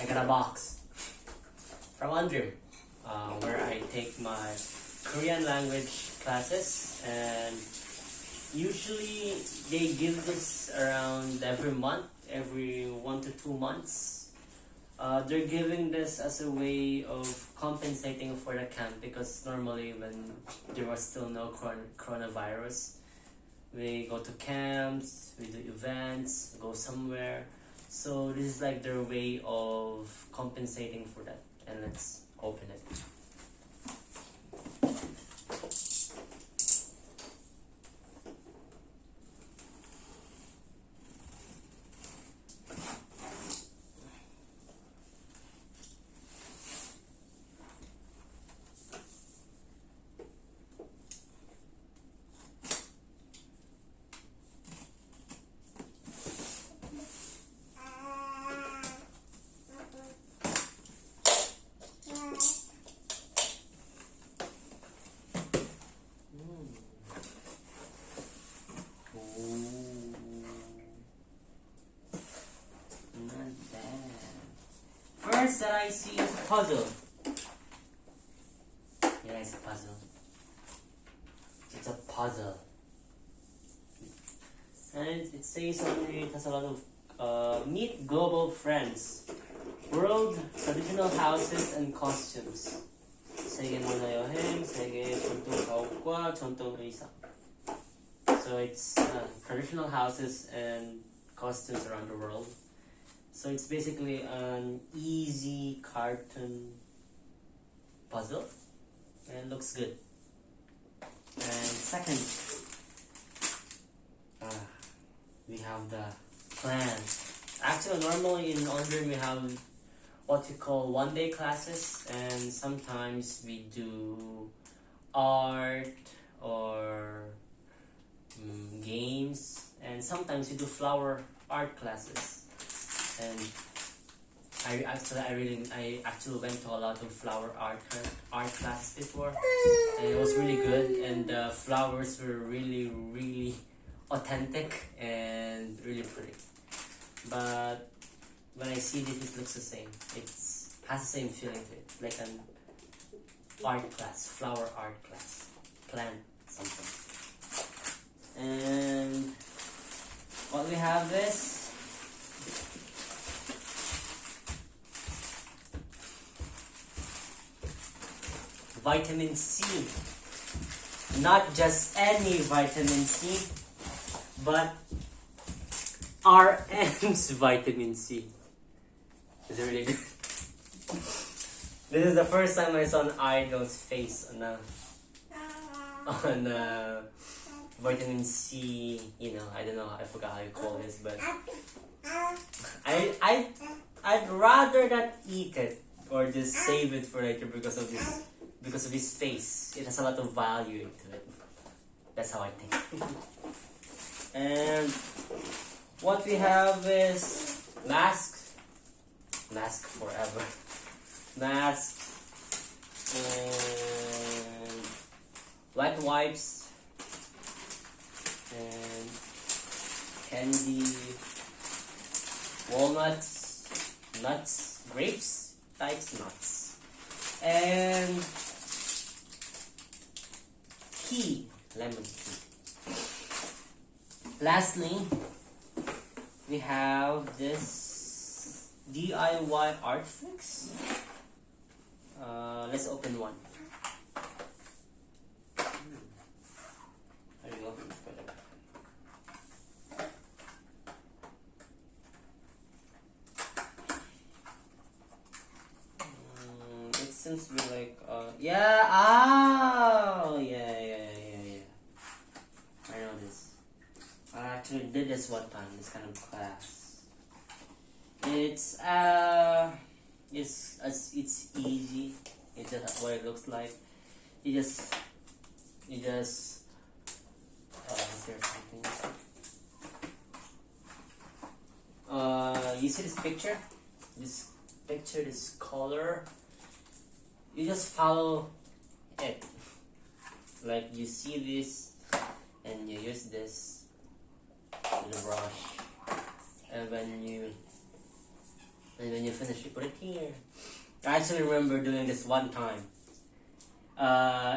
I got a box from Undream, where I take my Korean language classes, and usually they give this around every month, every 1 to 2 months. They're giving this as a way of compensating for the camp, because normally when there was still no coronavirus, we go to camps, we do events, go somewhere. So this is like their way of compensating for that. And let's open it. First that I see is a puzzle. Yeah, it's a puzzle. It's a puzzle. And it says on it has a lot of meet global friends, world traditional houses and costumes. 세계 문화 여행, 세계 전통 가옥과 전통 의상. So it's traditional houses and costumes around the world. So it's basically an easy cartoon puzzle, and it looks good. And second, we have the plan. Actually, normally in Undream we have what we call one-day classes, and sometimes we do art or games, and sometimes we do flower art classes. And I actually went to a lot of flower art classes before, and it was really good, and the flowers were really authentic and really pretty. But when I see this, it looks the same. It has the same feeling to it, like an art class, flower art class, plant something. And what we have is vitamin C. Not just any vitamin C, but RM's vitamin C. Is it really good? This is the first time I saw an idol's face on vitamin C. You know, I don't know. I forgot how you call this, but I'd rather not eat it or just save it for later because of this. Because of his face, it has a lot of value into it. That's how I think. And what we have is mask forever, mask, and wet wipes, and candy, walnuts, nuts, grapes, types nuts, and tea, lemon tea. Lastly, we have this DIY art fix. Let's open one. There you go. It seems to be like yeah. Oh yeah. I know this. I actually did this one time, this kind of class. It's easy. It's just what it looks like. You just is there something? You see this picture? This color. You just follow it. Like you see this, and you use this with a brush, and when And when you finish, you put it here. I actually remember doing this one time.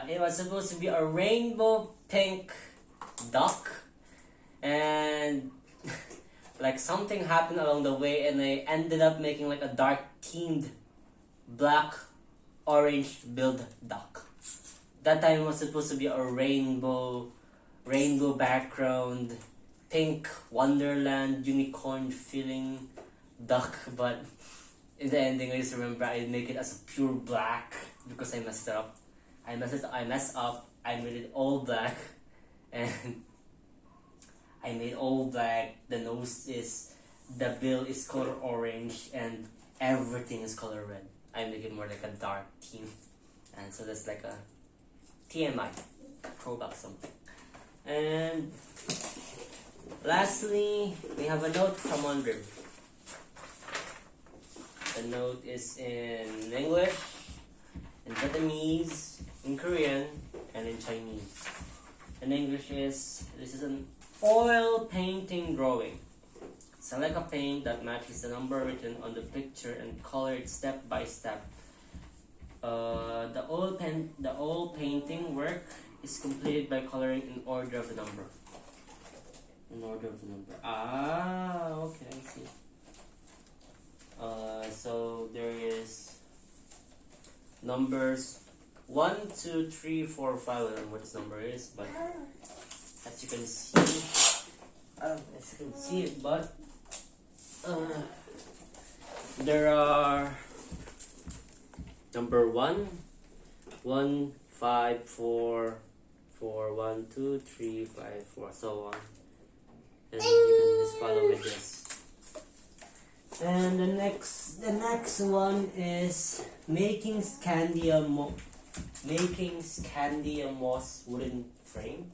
It was supposed to be a rainbow pink duck, and like something happened along the way, and I ended up making like a dark themed black orange billed duck. That time it was supposed to be a rainbow background, pink wonderland unicorn feeling duck, but in the ending I just remember I make it as a pure black because I messed up. I messed up. I made it all black, and I made all black. The bill is color orange, and everything is color red. I make it more like a dark theme, and so that's like a TMI, throwback something. And lastly, we have a note from Andrew. The note is in English, in Vietnamese, in Korean, and in Chinese. In English this is an oil painting drawing. Select a paint that matches the number written on the picture and color it step by step. The oil painting work is completed by coloring in order of the number. Ah, okay, I see. So there is numbers 1, 2, 3, 4, 5. I don't know what this number is, but as you can see, there are number 1, 1, 5, 4, 4, 1, 2, 3, 5, 4, so on. And you can just follow with this. And the next one is making Scandia moss wooden frame.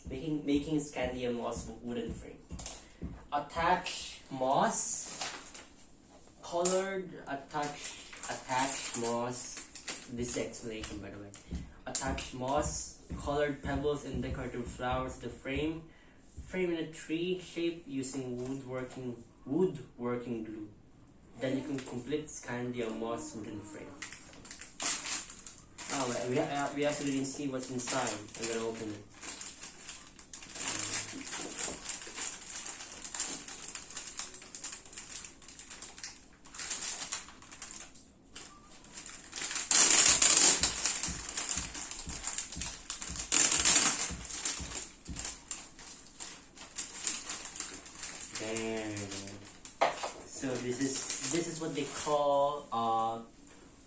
Making Scandia moss wooden frame. Attach moss, colored attach moss. This is the explanation, by the way. Attach moss, colored pebbles, and decorative flowers to the frame. Frame in a tree shape using woodworking glue. Then you can complete Scandia moss wooden frame. Oh, we actually didn't see what's inside. I'm gonna open it. So this is what they call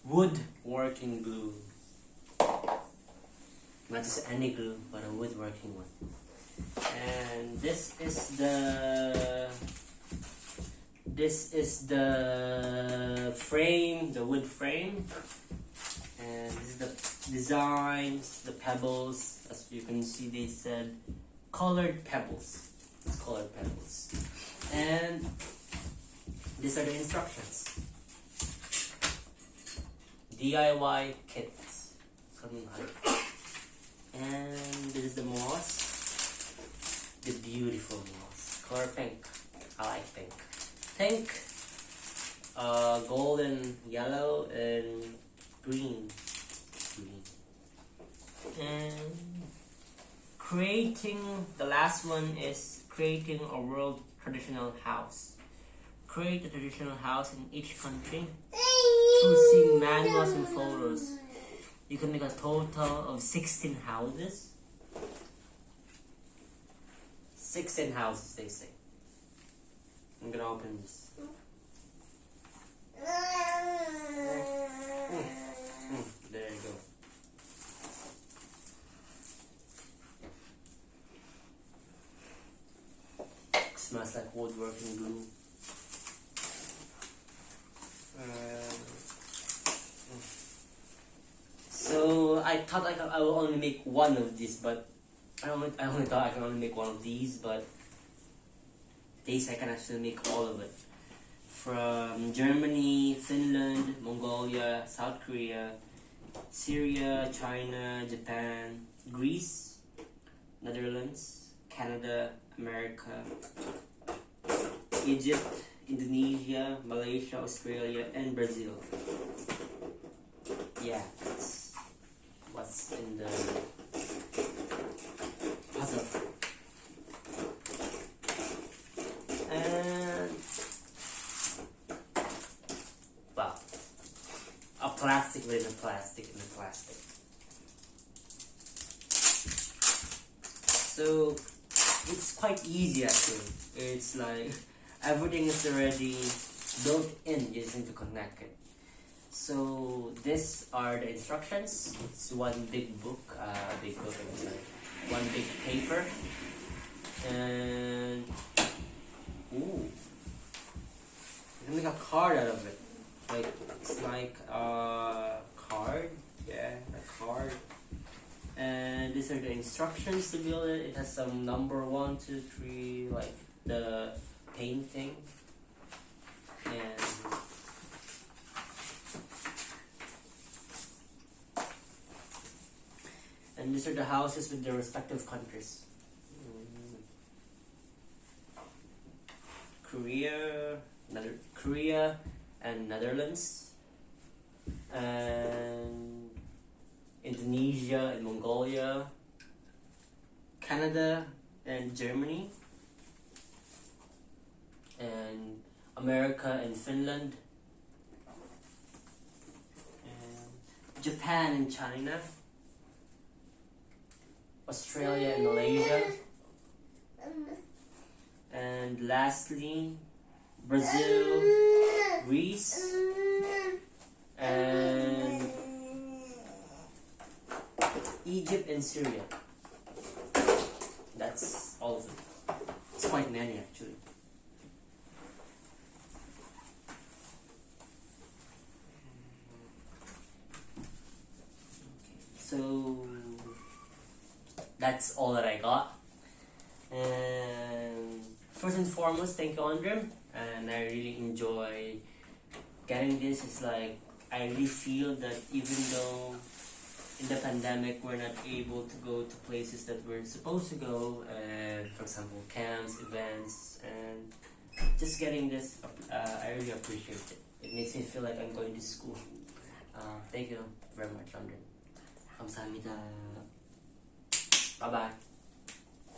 woodworking glue. Not just any glue, but a woodworking one. And this is the frame, the wood frame. And this is the designs, the pebbles. As you can see, they said colored pebbles. It's colored pebbles. And these are the instructions. DIY kits. And this is the moss. The beautiful moss. Color pink. I like pink. Pink, golden, yellow, and green. And the last one is creating a world traditional house. Create a traditional house in each country through seeing manuals and photos. You can make a total of 16 houses. 16 houses, they say. I'm gonna open this. There you go. Smells like woodworking glue. So I thought I will only make one of these, but I only thought I can only make one of these, but these I can actually make all of it. From Germany, Finland, Mongolia, South Korea, Syria, China, Japan, Greece, Netherlands, Canada, America, Egypt, Indonesia, Malaysia, Australia, and Brazil. Yeah, that's what's in the puzzle. And wow, a plastic within a plastic in a plastic. So it's quite easy actually. It's like everything is already built in, you just need to connect it. So these are the instructions. It's one big book, it's like one big paper, and ooh, you can make a card out of it. Like it's like a card, yeah, a card. And these are the instructions to build it. It has some number 1, 2, 3, like the painting, and these are the houses with their respective countries. Korea and Netherlands, and Indonesia and Mongolia, Canada and Germany, and America and Finland, and Japan and China, Australia and Malaysia, and lastly Brazil, Greece, and Egypt and Syria. That's all of it. It's quite many actually. So that's all that I got. And first and foremost, thank you, Andrim. And I really enjoy getting this. It's like I really feel that even though in the pandemic we're not able to go to places that we're supposed to go, and for example camps, events, and just getting this, I really appreciate it. It makes me feel like I'm going to school. Thank you very much, Andrim. 감사합니다. Bye bye.